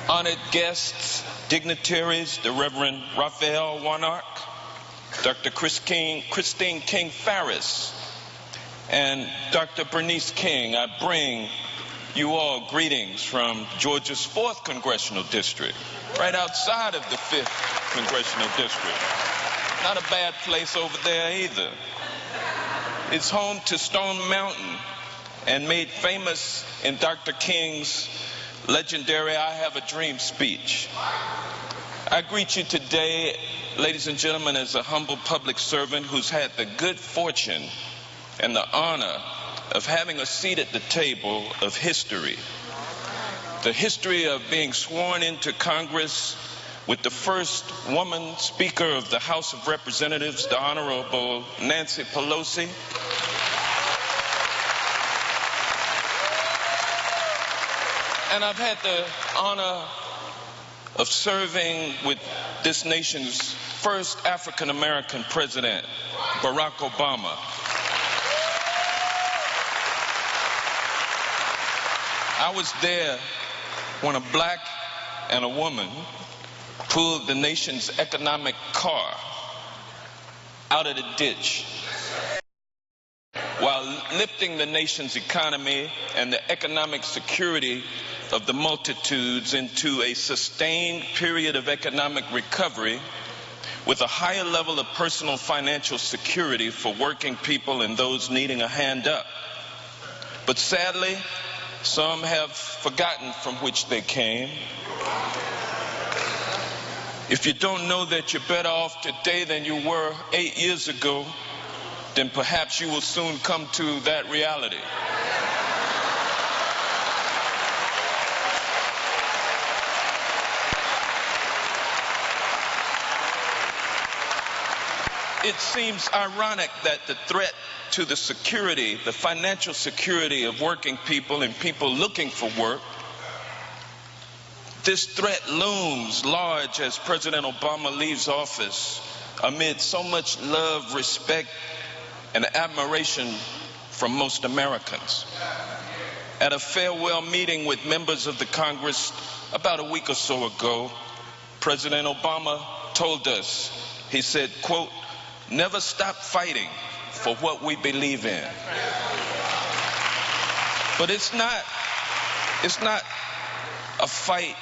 honored guests, dignitaries, the Reverend Raphael Warnock, Dr. Christine King Farris, and Dr. Bernice King. I bring you all greetings from Georgia's 4th Congressional District, right outside of the 5th Congressional District. Not a bad place over there either. It's home to Stone Mountain and made famous in Dr. King's legendary "I Have a Dream" speech. I greet you today, ladies and gentlemen, as a humble public servant who's had the good fortune and the honor of having a seat at the table of history. The history of being sworn into Congress with the first woman Speaker of the House of Representatives, the Honorable Nancy Pelosi. And I've had the honor of serving with this nation's first African-American president, Barack Obama. I was there when a black and a woman pulled the nation's economic car out of the ditch while lifting the nation's economy and the economic security of the multitudes into a sustained period of economic recovery with a higher level of personal financial security for working people and those needing a hand up. But sadly, some have forgotten from which they came. If you don't know that you're better off today than you were 8 years ago, then perhaps you will soon come to that reality. It seems ironic that the threat to the security, the financial security of working people and people looking for work, this threat looms large as President Obama leaves office amid so much love, respect, and admiration from most Americans. At a farewell meeting with members of the Congress about a week or so ago, President Obama told us, he said, quote, "Never stop fighting for what we believe in." But it's not a fight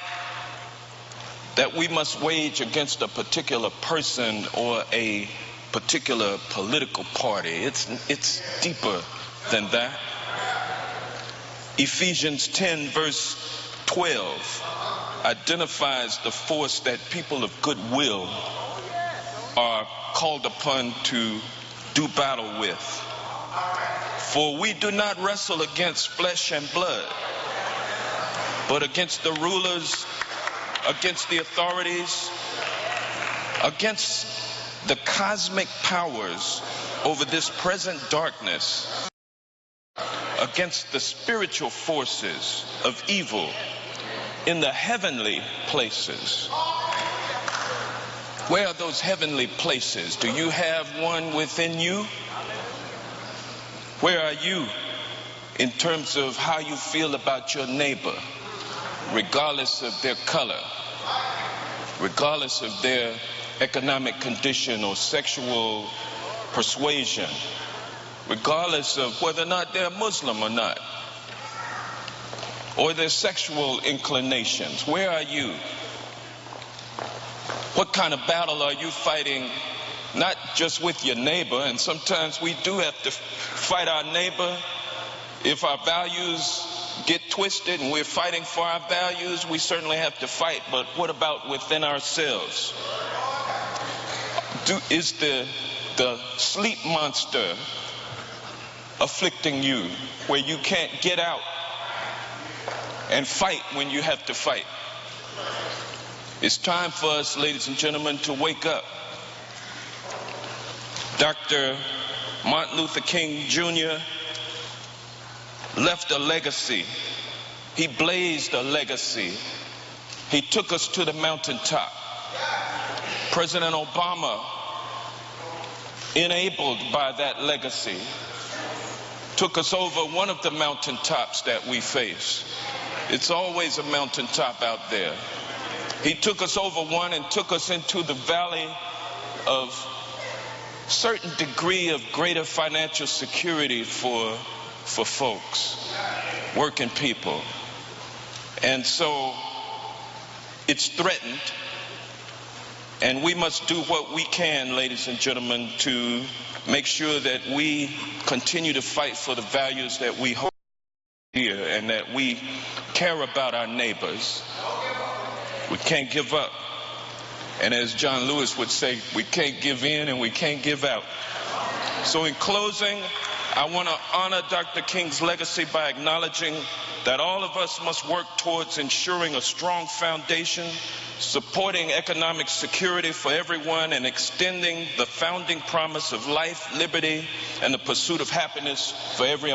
that we must wage against a particular person or a particular political party. It's deeper than that. Ephesians 10 verse 12 identifies the force that people of goodwill are called upon to do battle with. For we do not wrestle against flesh and blood, but against the rulers, against the authorities, against the cosmic powers over this present darkness, against the spiritual forces of evil in the heavenly places. Where are those heavenly places? Do you have one within you? Where are you in terms of how you feel about your neighbor, regardless of their color, regardless of their economic condition or sexual persuasion, regardless of whether or not they're Muslim or not, or their sexual inclinations? Where are you? What kind of battle are you fighting, not just with your neighbor? And sometimes we do have to fight our neighbor. If our values get twisted and we're fighting for our values, we certainly have to fight. But what about within ourselves? Is the sleep monster afflicting you where you can't get out and fight when you have to fight? It's time for us, ladies and gentlemen, to wake up. Dr. Martin Luther King Jr. left a legacy. He blazed a legacy. He took us to the mountaintop. President Obama, enabled by that legacy, took us over one of the mountaintops that we face. It's always a mountaintop out there. He took us over one and took us into the valley of certain degree of greater financial security for folks, working people. And so it's threatened, and we must do what we can, ladies and gentlemen, to make sure that we continue to fight for the values that we hold dear and that we care about our neighbors. We can't give up. And as John Lewis would say, we can't give in and we can't give out. So in closing, I want to honor Dr. King's legacy by acknowledging that all of us must work towards ensuring a strong foundation, supporting economic security for everyone, and extending the founding promise of life, liberty, and the pursuit of happiness for every American.